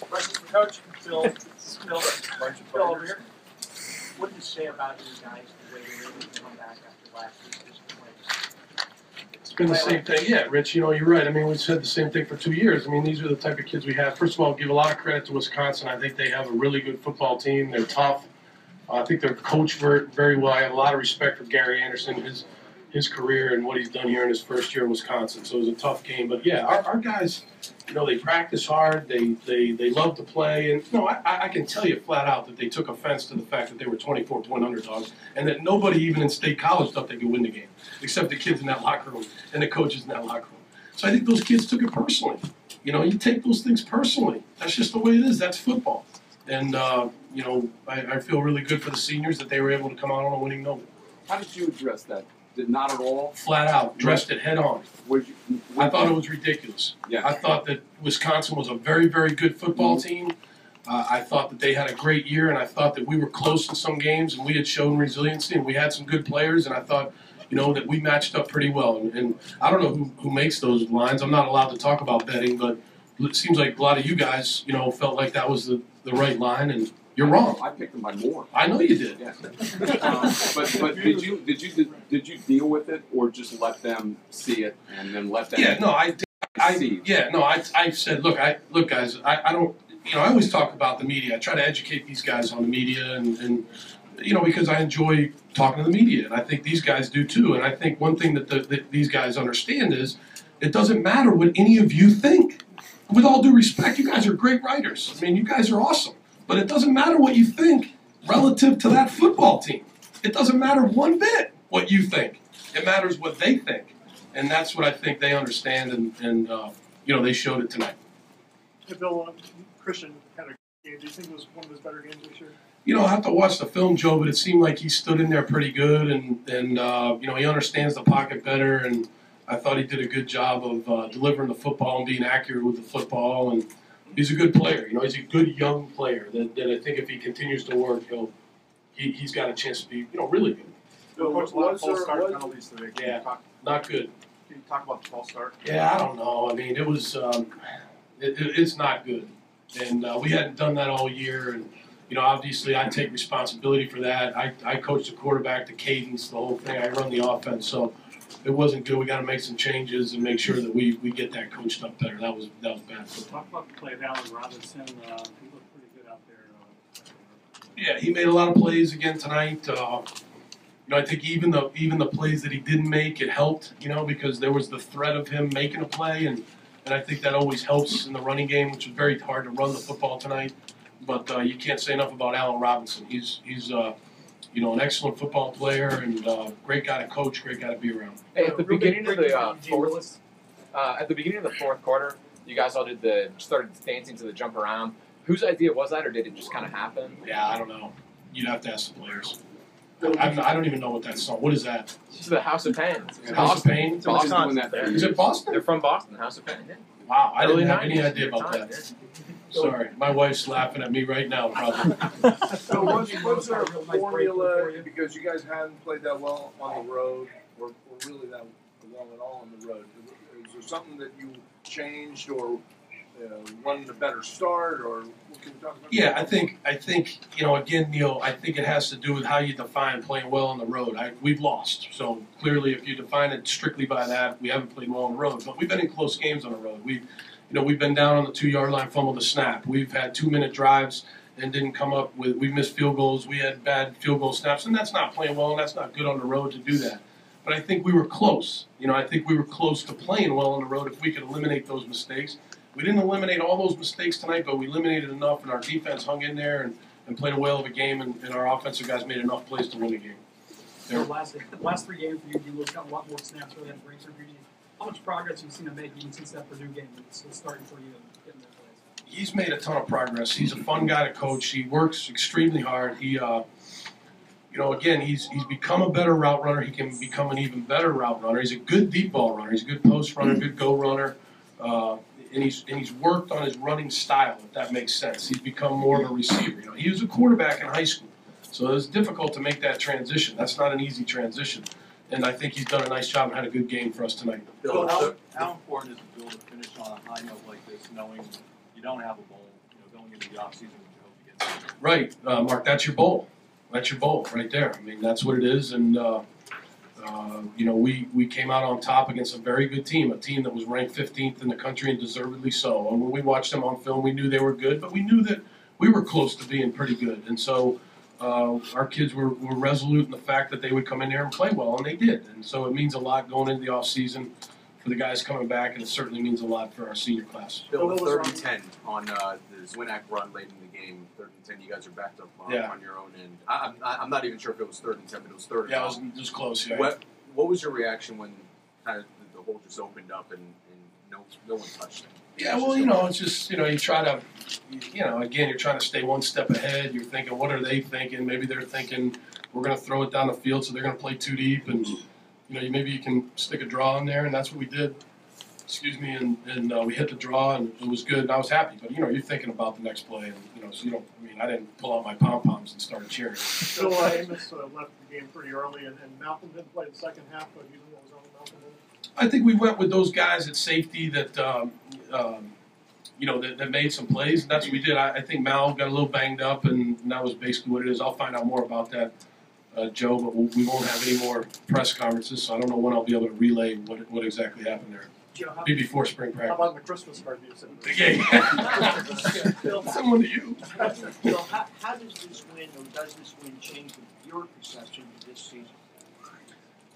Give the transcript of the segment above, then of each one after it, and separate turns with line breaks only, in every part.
Questions for Coach? Phil over here. What do you say about these guys, the way they were able to come back after last week's disappointment?
It's been the same thing. Yeah, Rich, you know, you're right. I mean, we've said the same thing for 2 years. I mean, these are the type of kids we have. First of all, give a lot of credit to Wisconsin. I think they have a really good football team. They're tough. I think they're coached very well. I have a lot of respect for Gary Anderson, his career and what he's done here in his first year in Wisconsin. So it was a tough game. But, yeah, our guys, you know, they practice hard. They love to play. And, you know, I can tell you flat out that they took offense to the fact that they were 24-point underdogs and that nobody even in State College thought they could win the game, except the kids in that locker room and the coaches in that locker room. So I think those kids took it personally. You know, you take those things personally. That's just the way it is. That's football. And, you know, I feel really good for the seniors that they were able to come out on a winning note.
How did you address that? Did not at all?
Flat out, dressed it head on. I thought it was ridiculous.
Yeah.
I thought that Wisconsin was a very, very good football team. I thought that they had a great year, and I thought that we were close in some games, and we had shown resiliency, and we had some good players, and I thought, you know, that we matched up pretty well. And I don't know who makes those lines. I'm not allowed to talk about betting, but it seems like a lot of you guys, you know, felt like that was the right line, and you're wrong.
I picked them by more.
I know you did.
Yeah. But did you deal with it, or just let them see it and then let them?
Yeah, no, I said, look, guys, I don't, you know, I always talk about the media. I try to educate these guys on the media, and you know, because I enjoy talking to the media, and I think these guys do too. And I think one thing that these guys understand is it doesn't matter what any of you think. With all due respect, you guys are great writers. I mean, you guys are awesome. But it doesn't matter what you think relative to that football team. It doesn't matter one bit what you think. It matters what they think. And that's what I think they understand, and you know, they showed it tonight.
Hey, Bill, Christian had a game. Do you think it was one of his better games this year?
You know, I have to watch the film, Joe, but it seemed like he stood in there pretty good, and you know, he understands the pocket better, and I thought he did a good job of delivering the football and being accurate with the football, and he's a good player. You know, he's a good young player that I think if he continues to work, he's got a chance to be, you know, really good.
Bill, a lot of false start penalties today.
Yeah, not good.
Can you talk about the false start?
Yeah, I don't know. I mean, it was it's not good, and we hadn't done that all year, and you know, obviously I take responsibility for that. I coach the quarterback, the cadence, the whole thing. I run the offense, so it wasn't good. We got to make some changes and make sure that we get that coached up better. That was bad football.
Talk about the play of Allen Robinson. He looked pretty good out there.
Yeah, he made a lot of plays again tonight. You know, I think even the plays that he didn't make, it helped. You know, because there was the threat of him making a play, and I think that always helps in the running game, which was very hard to run the football tonight. But you can't say enough about Allen Robinson. He's you know, an excellent football player and great guy to coach, great guy to be around.
Hey, at the beginning of the fourth quarter, you guys all started dancing to the jump around. Whose idea was that, or did it just kind of happen?
Yeah, I don't know. You'd have to ask the players. I don't even know what that song. What is that?
It's the House of Penn.
House of Pain?
Boston.
Is it Boston?
They're from Boston. House of Penn. Yeah.
Wow, I didn't have any
90s
idea about
time,
that. Sorry, my wife's laughing at me right now, probably.
So what's our formula, because you guys hadn't played that well on the road, or really that well at all on the road? Is there something that you changed, or wanted a better start, or what can you talk about?
Yeah, I think you know, again, Neil, I think it has to do with how you define playing well on the road. We've lost, so clearly if you define it strictly by that, we haven't played well on the road. But we've been in close games on the road. We've been down on the 2-yard line, fumbled the snap. We've had 2-minute drives and didn't come up with. We missed field goals. We had bad field goal snaps, and that's not playing well, and that's not good on the road to do that. But I think we were close. You know, I think we were close to playing well on the road if we could eliminate those mistakes. We didn't eliminate all those mistakes tonight, but we eliminated enough, and our defense hung in there and played a whale of a game, and our offensive guys made enough plays to win the game.
The last 3 games for you got a lot more snaps really had breaks or region. How much progress have you seen him make even since that Purdue game? It's starting for you and getting their plays.
He's made a ton of progress. He's a fun guy to coach. He works extremely hard. He, you know, again, he's become a better route runner. He can become an even better route runner. He's a good deep ball runner. He's a good post runner, good go runner. And he's worked on his running style, if that makes sense. He's become more of a receiver. You know, he was a quarterback in high school. So it was difficult to make that transition. That's not an easy transition. And I think he's done a nice job and had a good game for us tonight.
Bill, how important is it, Bill, to finish on a high note like this, knowing you don't have a bowl, going into the offseason, you hope to get something?
Right, Mark, that's your bowl. That's your bowl right there. I mean, that's what it is. And, we came out on top against a very good team, a team that was ranked 15th in the country and deservedly so. And when we watched them on film, we knew they were good, but we knew that we were close to being pretty good. And so our kids were resolute in the fact that they would come in there and play well, and they did. And so it means a lot going into the offseason for the guys coming back, and it certainly means a lot for our senior class.
Bill, 30-10 on the Zwinnach run late in the game, 30-10, you guys are backed up on your own end. I'm not even sure if it was 30-10, but it was 30.
Yeah, it was close. Yeah.
What was your reaction when kind of the hole just opened up and no one touched it?
Yeah, well, it's just, you try to, again, you're trying to stay one step ahead. You're thinking, what are they thinking? Maybe they're thinking, we're going to throw it down the field, so they're going to play too deep, and, maybe you can stick a draw in there, and that's what we did. And we hit the draw, and it was good, and I was happy. But, you're thinking about the next play, and, so I didn't pull out my pom-poms and start cheering.
Bill Amos left the game pretty early, and Malcolm didn't play the second half, but you know what was wrong with Malcolm?
I think we went with those guys at safety that, that made some plays, and that's what we did. I think Mal got a little banged up, and that was basically what it is. I'll find out more about that, Joe, but we won't have any more press conferences, so I don't know when I'll be able to relay what exactly happened there.
Joe,
Be before spring practice.
How about the Christmas card you sent?
Yeah.
Bill,
someone to you.
Bill, how does this win, or does this win change your perception of this season?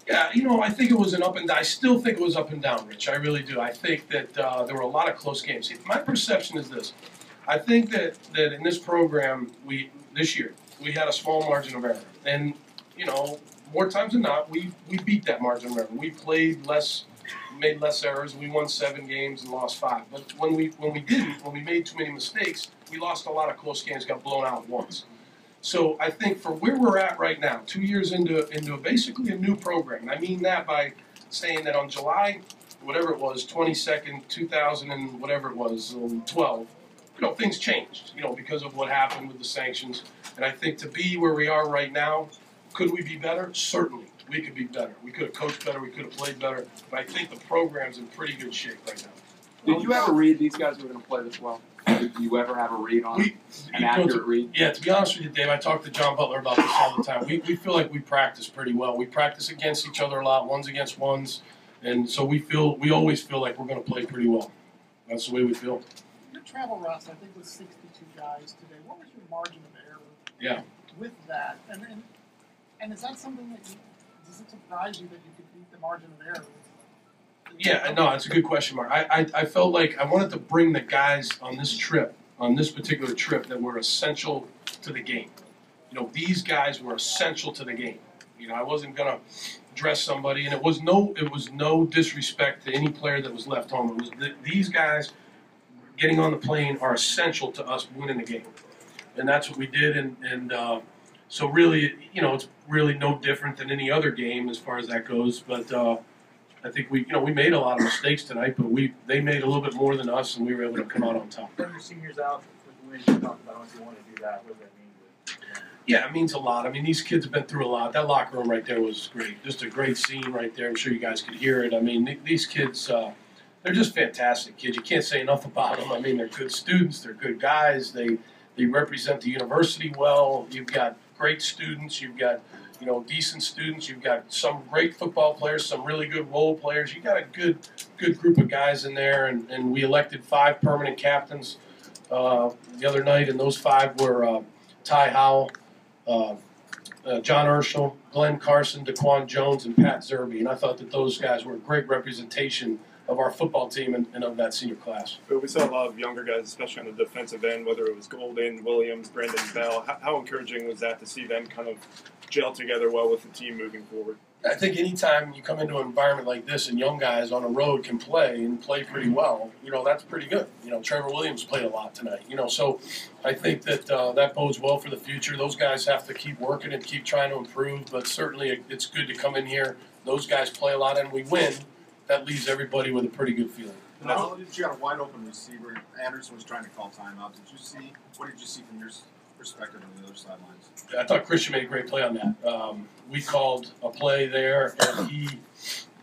Yeah, I think it was an up and down. I still think it was up and down, Rich. I really do. I think that there were a lot of close games. See, my perception is this. I think that in this program, this year, we had a small margin of error. And, more times than not, we beat that margin of error. We played less, made less errors. We won 7 games and lost 5. But when we made too many mistakes, we lost a lot of close games, got blown out once. So I think for where we're at right now, 2 years into basically a new program, and I mean that by saying that on July, whatever it was, 22nd, 2000 and whatever it was, 12, things changed, because of what happened with the sanctions. And I think to be where we are right now, could we be better? Certainly, we could be better. We could have coached better. We could have played better. But I think the program's in pretty good shape right now.
Did you ever read these guys were going to play this well? Did you ever have a read on an accurate read?
Yeah, to be honest with you, Dave, I talk to John Butler about this all the time. We feel like we practice pretty well. We practice against each other a lot, ones against ones, and so we always feel like we're going to play pretty well. That's the way we feel.
Your travel roster, I think, was 62 guys today. What was your margin of error with that? And is that something that does it surprise you that you could beat the margin of error?
Yeah, no, it's a good question, Mark. I felt like I wanted to bring the guys on this particular trip that were essential to the game. These guys were essential to the game. I wasn't gonna dress somebody, and it was no disrespect to any player that was left home. It was these guys getting on the plane are essential to us winning the game, and that's what we did. And so really, it's really no different than any other game as far as that goes. But I think we made a lot of mistakes tonight, but they made a little bit more than us, and we were able to come out on top.
When your seniors out with the wins, you talked about if you want to do that, what does that mean?
Yeah, it means a lot. I mean, these kids have been through a lot. That locker room right there was great. Just a great scene right there. I'm sure you guys could hear it. I mean, these kids, they're just fantastic kids. You can't say enough about them. I mean, they're good students. They're good guys. They represent the university well. You've got great students. You've got decent students. You've got some great football players, some really good role players. You got a good group of guys in there, and we elected 5 permanent captains the other night, and those 5 were Ty Howell, John Urschel, Glenn Carson, DeQuan Jones, and Pat Zerby. And I thought that those guys were a great representation of our football team and of that senior class.
But we saw a lot of younger guys, especially on the defensive end, whether it was Golden, Williams, Brandon Bell. How encouraging was that to see them kind of gel together well with the team moving forward?
I think anytime you come into an environment like this and young guys on the road can play and play pretty well, that's pretty good. Trevor Williams played a lot tonight. So I think that that bodes well for the future. Those guys have to keep working and keep trying to improve, but certainly it's good to come in here. Those guys play a lot and we win. That leaves everybody with a pretty good feeling.
You got a wide open receiver. Anderson was trying to call timeout. What did you see from
perspective on the other sidelines?
I thought Christian made a great play on that. We called a play there, and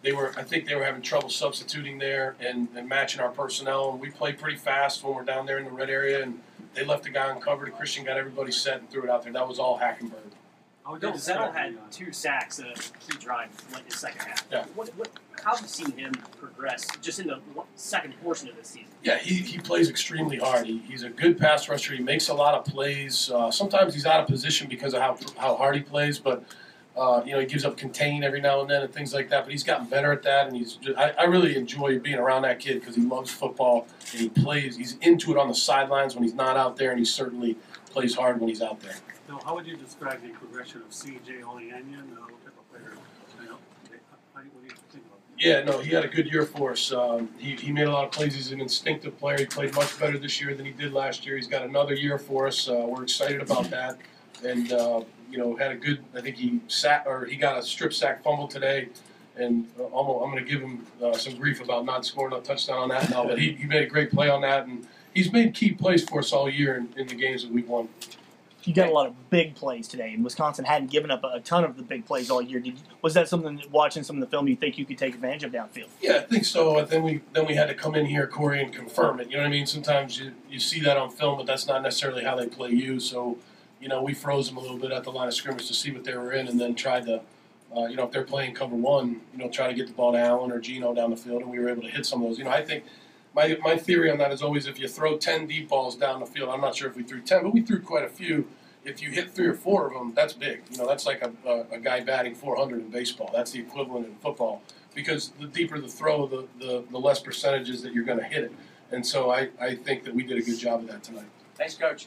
I think they were having trouble substituting there and matching our personnel. And we played pretty fast when we're down there in the red area, and they left the guy uncovered. Christian got everybody set and threw it out there. That was all Hackenberg.
Bill Zettel had 2 sacks in a key drive in the second half.
Yeah.
How have you seen him progress just in the second portion of this season?
Yeah, he plays extremely hard. He's a good pass rusher. He makes a lot of plays. Sometimes he's out of position because of how hard he plays, but he gives up contain every now and then and things like that. But he's gotten better at that, and I really enjoy being around that kid because he loves football and he plays. He's into it on the sidelines when he's not out there, and he certainly plays hard when he's out there.
Now, how would you describe the progression of C.J. Olianian? What type of player? What do you think about that?
Yeah, no, he had a good year for us. He made a lot of plays. He's an instinctive player. He played much better this year than he did last year. He's got another year for us. We're excited about that. And had a good. I think he got a strip sack fumble today, and I'm going to give him some grief about not scoring a touchdown on that now. But he made a great play on that, and he's made key plays for us all year in the games that we've won.
You got a lot of big plays today, and Wisconsin hadn't given up a ton of the big plays all year. Was that something that, watching some of the film, you think you could take advantage of downfield?
Yeah, I think so. Then we had to come in here, Corey, and confirm it. You know what I mean? Sometimes you see that on film, but that's not necessarily how they play you. So, we froze them a little bit at the line of scrimmage to see what they were in, and then tried to, if they're playing cover one, try to get the ball to Allen or Gino down the field, and we were able to hit some of those. I think my theory on that is always if you throw 10 deep balls down the field, I'm not sure if we threw 10, but we threw quite a few. If you hit 3 or 4 of them, that's big. That's like a guy batting 400 in baseball. That's the equivalent in football. Because the deeper the throw, the less percentages that you're going to hit it. And so I think that we did a good job of that tonight.
Thanks, Coach.